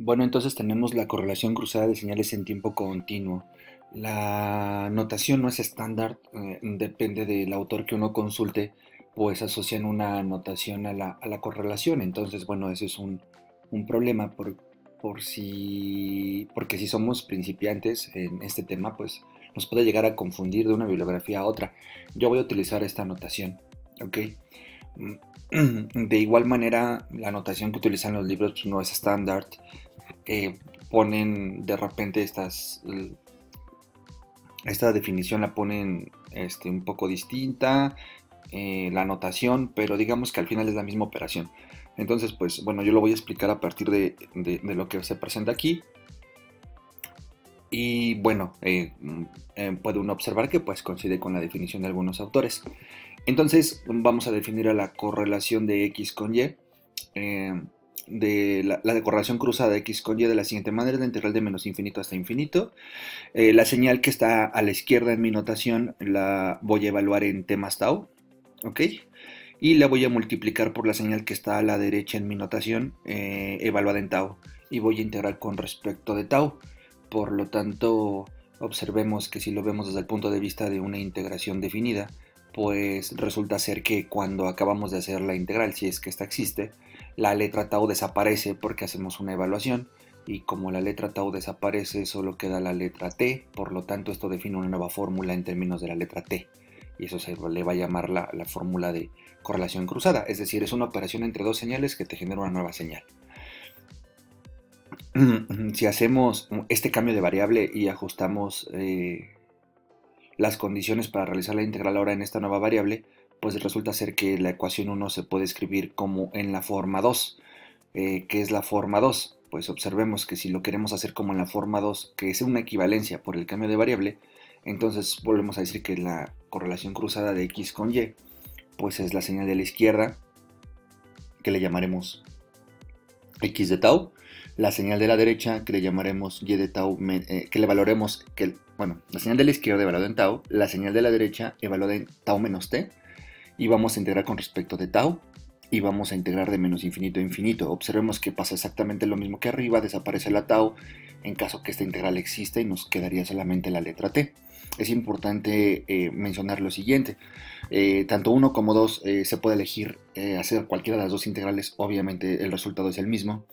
Bueno, entonces tenemos la correlación cruzada de señales en tiempo continuo. La notación no es estándar, depende del autor que uno consulte, pues asocian una notación a la correlación. Entonces, bueno, ese es un problema porque si somos principiantes en este tema, pues nos puede llegar a confundir de una bibliografía a otra. Yo voy a utilizar esta notación, ¿ok? De igual manera, la notación que utilizan los libros pues, no es estándar. Ponen de repente esta definición la ponen un poco distinta, la notación, pero digamos que al final es la misma operación. Entonces, pues bueno, yo lo voy a explicar a partir de lo que se presenta aquí. Y bueno, puede uno observar que pues coincide con la definición de algunos autores. Entonces, vamos a definir a la correlación de X con Y. De la de correlación cruzada de X con Y de la siguiente manera: la integral de menos infinito hasta infinito. La señal que está a la izquierda en mi notación la voy a evaluar en t más tau, ¿ok? Y la voy a multiplicar por la señal que está a la derecha en mi notación, evaluada en tau, y voy a integrar con respecto de tau. Por lo tanto, observemos que si lo vemos desde el punto de vista de una integración definida, pues resulta ser que cuando acabamos de hacer la integral, si es que esta existe, la letra tau desaparece porque hacemos una evaluación, y como la letra tau desaparece solo queda la letra t, por lo tanto esto define una nueva fórmula en términos de la letra t, y eso se le va a llamar la fórmula de correlación cruzada, es decir, es una operación entre dos señales que te genera una nueva señal. Si hacemos este cambio de variable y ajustamos las condiciones para realizar la integral ahora en esta nueva variable, pues resulta ser que la ecuación 1 se puede escribir como en la forma 2. ¿Qué es la forma 2? Pues observemos que si lo queremos hacer como en la forma 2, que es una equivalencia por el cambio de variable, entonces volvemos a decir que la correlación cruzada de X con Y, pues es la señal de la izquierda, que le llamaremos X de tau, la señal de la derecha, que le llamaremos Y de tau, que le valoremos, bueno, la señal de la izquierda evaluada en tau, la señal de la derecha evaluada en tau menos t, y vamos a integrar con respecto de tau, y vamos a integrar de menos infinito a infinito. Observemos que pasa exactamente lo mismo que arriba, desaparece la tau en caso que esta integral exista y nos quedaría solamente la letra t. Es importante mencionar lo siguiente: tanto 1 como 2 se puede elegir hacer cualquiera de las dos integrales, obviamente el resultado es el mismo.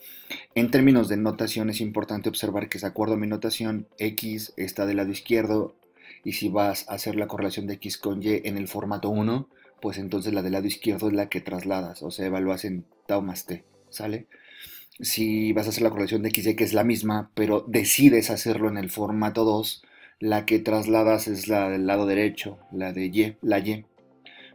En términos de notación es importante observar que, de acuerdo a mi notación, X está del lado izquierdo, y si vas a hacer la correlación de X con Y en el formato 1, pues entonces la del lado izquierdo es la que trasladas, o sea, evalúas en tau más t, ¿sale? Si vas a hacer la correlación de X y, que es la misma, pero decides hacerlo en el formato 2, la que trasladas es la del lado derecho, la de Y, la Y,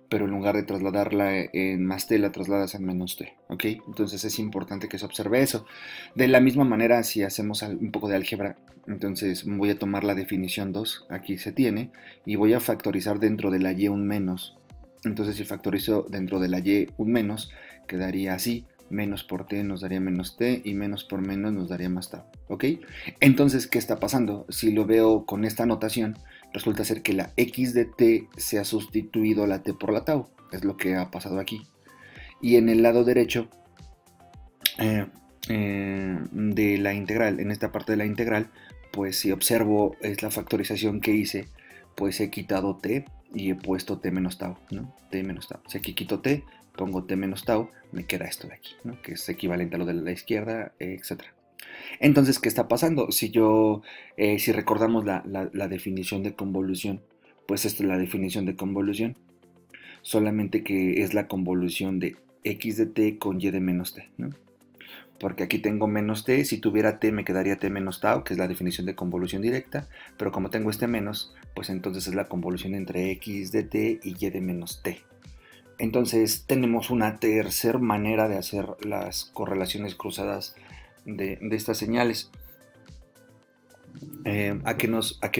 pero en lugar de trasladarla en más t, la trasladas en menos t, ¿ok? Entonces es importante que se observe eso. De la misma manera, si hacemos un poco de álgebra, entonces voy a tomar la definición 2, aquí se tiene, y voy a factorizar dentro de la y un menos. Entonces si factorizo dentro de la y un menos, quedaría así: menos por t nos daría menos t, y menos por menos nos daría más tau, ¿ok? Entonces, ¿qué está pasando? Si lo veo con esta notación, resulta ser que la x de t se ha sustituido la t por la tau, es lo que ha pasado aquí. Y en el lado derecho de la integral, en esta parte de la integral, pues si observo es la factorización que hice, pues he quitado t y he puesto t menos tau, ¿no? T menos tau. Si aquí quito t, pongo t menos tau, me queda esto de aquí, ¿no? Que es equivalente a lo de la izquierda, etc. Entonces, ¿qué está pasando? Si recordamos la definición de convolución, pues esta es la definición de convolución, solamente que es la convolución de x de t con y de menos t, ¿no? Porque aquí tengo menos t, si tuviera t me quedaría t menos tau, que es la definición de convolución directa, pero como tengo este menos, pues entonces es la convolución entre x de t y y de menos t. Entonces tenemos una tercera manera de hacer las correlaciones cruzadas de estas señales. ¿A qué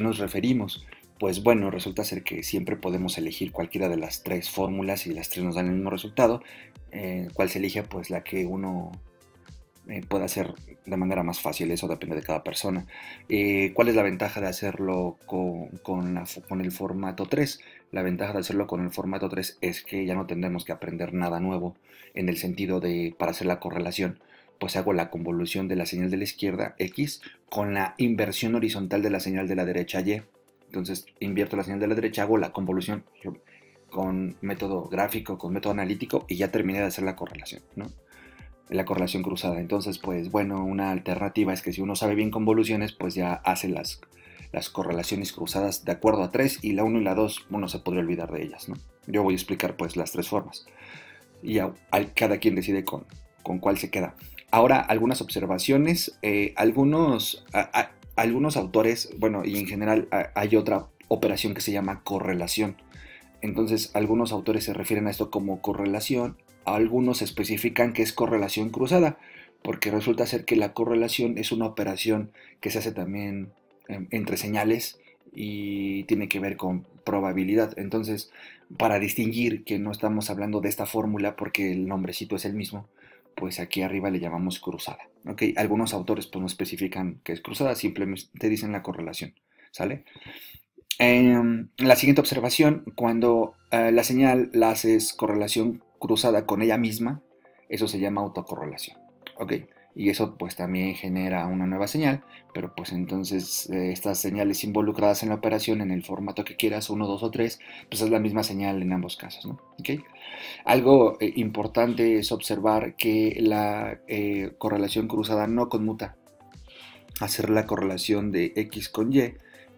nos referimos? Pues bueno, resulta ser que siempre podemos elegir cualquiera de las tres fórmulas y las tres nos dan el mismo resultado. ¿Cuál se elige? Pues la que uno puede hacer de manera más fácil, eso depende de cada persona. ¿Cuál es la ventaja de hacerlo con el formato 3? La ventaja de hacerlo con el formato 3 es que ya no tendremos que aprender nada nuevo en el sentido de para hacer la correlación. pues hago la convolución de la señal de la izquierda, X, con la inversión horizontal de la señal de la derecha, Y. Entonces invierto la señal de la derecha, hago la convolución con método gráfico, con método analítico, y ya terminé de hacer la correlación, ¿no? La correlación cruzada. Entonces, pues bueno, una alternativa es que si uno sabe bien convoluciones, pues ya hace las correlaciones cruzadas de acuerdo a 3, y la 1 y la 2 uno se podría olvidar de ellas, ¿no? Yo voy a explicar pues las 3 formas y cada quien decide con cuál se queda. Ahora, algunas observaciones, algunos autores, bueno, y en general hay otra operación que se llama correlación. Entonces, algunos autores se refieren a esto como correlación, algunos especifican que es correlación cruzada, porque resulta ser que la correlación es una operación que se hace también entre señales y tiene que ver con probabilidad. Entonces, para distinguir que no estamos hablando de esta fórmula porque el nombrecito es el mismo, pues aquí arriba le llamamos cruzada. ¿Ok? Algunos autores pues no especifican que es cruzada, simplemente dicen la correlación. ¿Sale? La siguiente observación, cuando la señal la haces correlación cruzada con ella misma, eso se llama autocorrelación. ¿Ok? Y eso pues también genera una nueva señal, pero pues entonces estas señales involucradas en la operación en el formato que quieras, 1, 2 o 3, pues es la misma señal en ambos casos, ¿no? ¿Ok? Algo importante es observar que la correlación cruzada no conmuta. Hacer la correlación de X con Y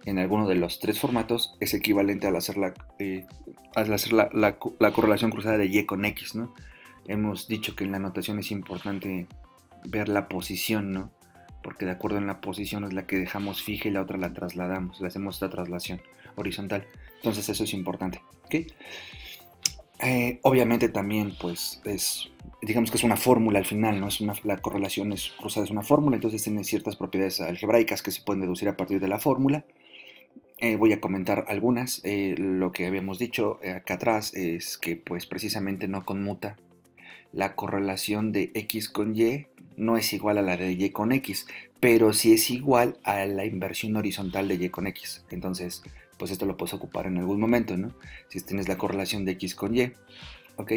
en alguno de los 3 formatos es equivalente al hacer la correlación cruzada de Y con X, ¿no? Hemos dicho que en la notación es importante ver la posición, ¿no? Porque de acuerdo en la posición es la que dejamos fija y la otra la trasladamos, le hacemos la traslación horizontal. Entonces eso es importante, ¿ok? Obviamente también, pues, digamos que es una fórmula al final, ¿no? La correlación cruzada es una fórmula, entonces tiene ciertas propiedades algebraicas que se pueden deducir a partir de la fórmula. Voy a comentar algunas. Lo que habíamos dicho acá atrás es que, pues, precisamente no conmuta. La correlación de X con Y no es igual a la de Y con X, pero sí es igual a la inversión horizontal de Y con X. Entonces, pues esto lo puedes ocupar en algún momento, ¿no? Si tienes la correlación de X con Y, ¿ok?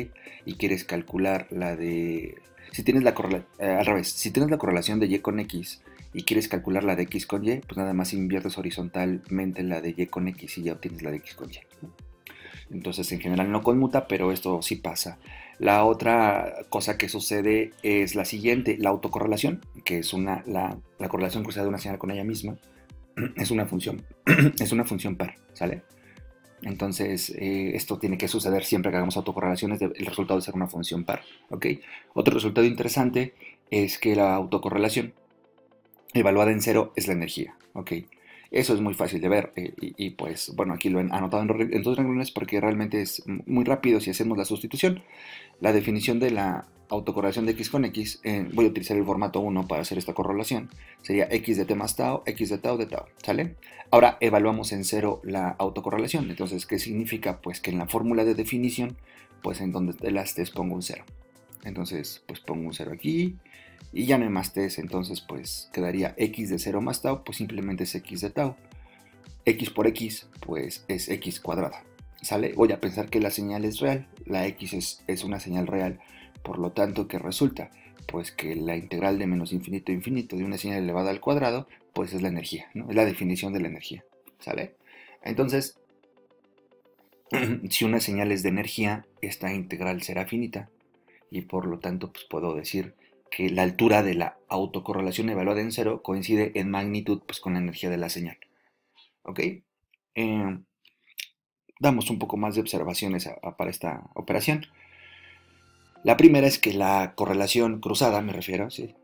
Y quieres calcular la de... Si tienes al revés, si tienes la correlación de Y con X y quieres calcular la de X con Y, pues nada más inviertes horizontalmente la de Y con X y ya obtienes la de X con Y, ¿no? Entonces en general no conmuta, pero esto sí pasa. La otra cosa que sucede es la siguiente, la autocorrelación, que es la correlación cruzada de una señal con ella misma, es una función, es una función par, ¿sale? Entonces esto tiene que suceder siempre que hagamos autocorrelaciones, el resultado de ser una función par, ¿ok? Otro resultado interesante es que la autocorrelación evaluada en cero es la energía, ¿ok? Eso es muy fácil de ver y, pues bueno, aquí lo he anotado en 2 renglones porque realmente es muy rápido si hacemos la sustitución. La definición de la autocorrelación de X con X, voy a utilizar el formato 1 para hacer esta correlación, sería X de t más tau, X de tau, ¿sale? Ahora evaluamos en cero la autocorrelación, entonces, ¿qué significa? Pues que en la fórmula de definición, pues en donde te las t's pongo un 0. Entonces, pues pongo un 0 aquí, y ya no hay más t's, entonces pues quedaría X de 0 más tau, pues simplemente es X de tau. X por X, pues es X cuadrada. ¿Sale? Voy a pensar que la señal es real, la X es una señal real, por lo tanto, ¿qué resulta? Pues que la integral de menos infinito a infinito de una señal elevada al cuadrado, pues es la energía, ¿no? Es la definición de la energía, ¿sale? Entonces, si una señal es de energía, esta integral será finita, y por lo tanto, pues puedo decir que la altura de la autocorrelación evaluada en cero coincide en magnitud pues, con la energía de la señal, ¿ok? Damos un poco más de observaciones para esta operación. La primera es que la correlación cruzada, me refiero, ¿sí?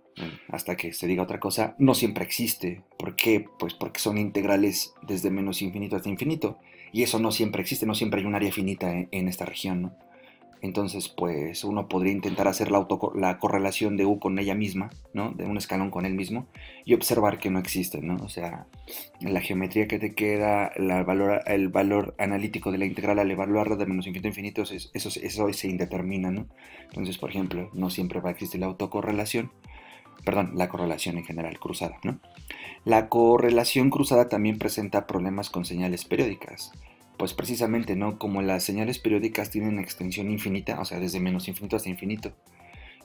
Hasta que se diga otra cosa, no siempre existe. ¿Por qué? Pues porque son integrales desde menos infinito hasta infinito. Y eso no siempre existe, no siempre hay un área finita en esta región, ¿no? Entonces, pues uno podría intentar hacer la correlación de U con ella misma, ¿no? De un escalón con él mismo, y observar que no existe, ¿no? O sea, la geometría que te queda, el valor analítico de la integral al evaluarla de menos infinito a infinito, eso se indetermina, ¿no? Entonces, por ejemplo, no siempre va a existir la autocorrelación, perdón, la correlación en general cruzada, ¿no? La correlación cruzada también presenta problemas con señales periódicas. Pues precisamente, ¿no? Como las señales periódicas tienen extensión infinita, o sea, desde menos infinito hasta infinito,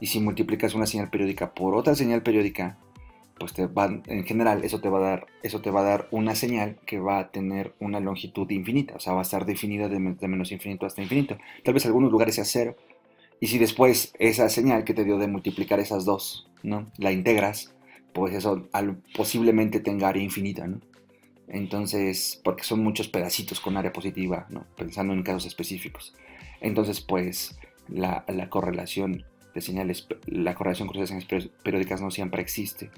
Y si multiplicas una señal periódica por otra señal periódica, pues en general eso te va a dar una señal que va a tener una longitud infinita, o sea, va a estar definida de menos infinito hasta infinito. Tal vez en algunos lugares sea cero. Y si después esa señal que te dio de multiplicar esas dos, ¿no? La integras, pues eso posiblemente tenga área infinita, ¿no? Entonces, porque son muchos pedacitos con área positiva, ¿no? Pensando en casos específicos. Entonces, pues la correlación de señales, la correlación con señales periódicas no siempre existe.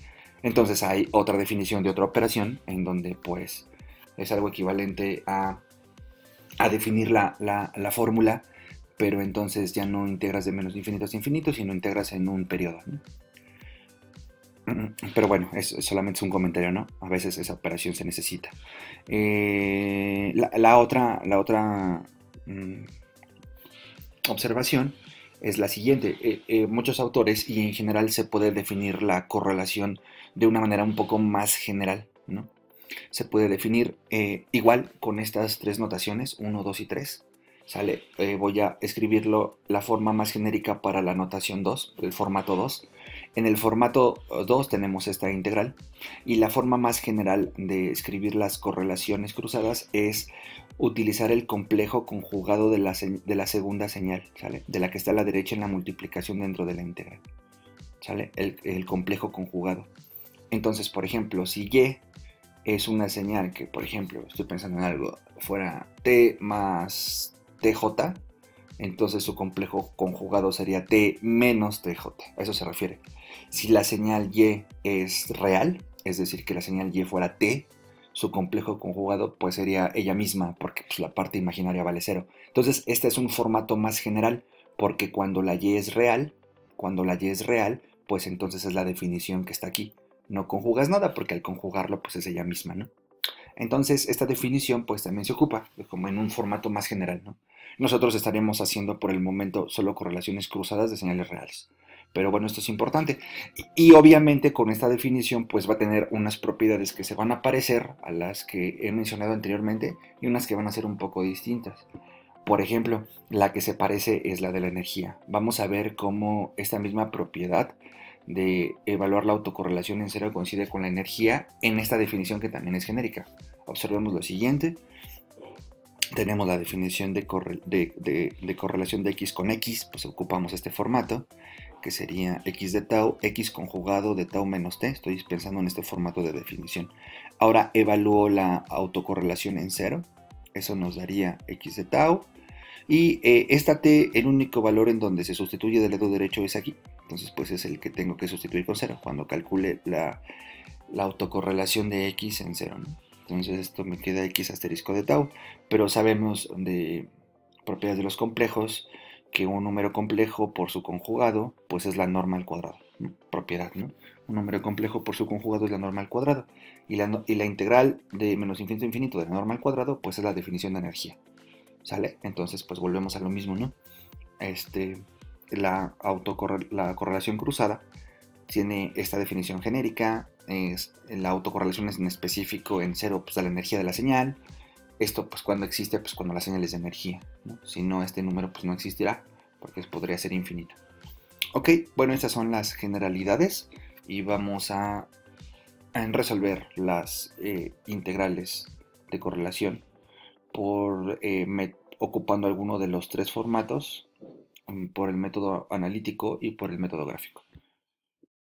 Entonces hay otra definición de otra operación en donde pues es algo equivalente a definir la fórmula, pero entonces ya no integras de menos infinito a infinito, sino integras en un periodo, ¿no? Pero bueno, solamente es un comentario, ¿no? A veces esa operación se necesita. La otra mm, observación es la siguiente. Muchos autores y en general se puede definir la correlación de una manera un poco más general, ¿no? Se puede definir igual con estas tres notaciones, 1, 2 y 3. ¿Sale? Voy a escribirlo la forma más genérica para la notación 2, el formato 2. En el formato 2 tenemos esta integral y la forma más general de escribir las correlaciones cruzadas es utilizar el complejo conjugado de la segunda señal, ¿sale? De la que está a la derecha en la multiplicación dentro de la integral, ¿sale? El complejo conjugado. Entonces, por ejemplo, si y es una señal que, por ejemplo, estoy pensando en algo, fuera t más tj, entonces su complejo conjugado sería t menos tj. A eso se refiere. Si la señal y es real, es decir, que la señal y fuera t, su complejo conjugado pues sería ella misma, porque pues, la parte imaginaria vale cero. Entonces, este es un formato más general, porque cuando la y es real, pues entonces es la definición que está aquí. No conjugas nada, porque al conjugarlo pues es ella misma, ¿no? Entonces, esta definición pues también se ocupa como en un formato más general, ¿no? Nosotros estaremos haciendo por el momento solo correlaciones cruzadas de señales reales. Pero bueno, esto es importante. Y obviamente con esta definición pues va a tener unas propiedades que se van a parecer a las que he mencionado anteriormente y unas que van a ser un poco distintas. Por ejemplo, la que se parece es la de la energía. Vamos a ver cómo esta misma propiedad de evaluar la autocorrelación en cero coincide con la energía en esta definición que también es genérica. Observemos lo siguiente. Tenemos la definición de correlación de x con x, pues ocupamos este formato, que sería x de tau, x conjugado de tau menos t. Estoy pensando en este formato de definición. Ahora evalúo la autocorrelación en cero. Eso nos daría x de tau. Y esta t, el único valor en donde se sustituye del lado derecho es aquí. Entonces, pues es el que tengo que sustituir con cero cuando calcule la autocorrelación de x en cero, ¿no? Entonces esto me queda x asterisco de tau, pero sabemos de propiedades de los complejos que un número complejo por su conjugado pues es la norma al cuadrado, ¿no? Propiedad, ¿no? Un número complejo por su conjugado es la norma al cuadrado y la integral de menos infinito a infinito de la norma al cuadrado pues es la definición de energía, ¿sale? Entonces pues volvemos a lo mismo, ¿no? La correlación cruzada tiene esta definición genérica, la autocorrelación es en específico en cero, pues da la energía de la señal. Esto pues cuando existe, pues cuando la señal es de energía, ¿no? Si no, este número pues no existirá, porque podría ser infinito. Ok, bueno, estas son las generalidades y vamos a resolver las integrales de correlación ocupando alguno de los tres formatos, por el método analítico y por el método gráfico.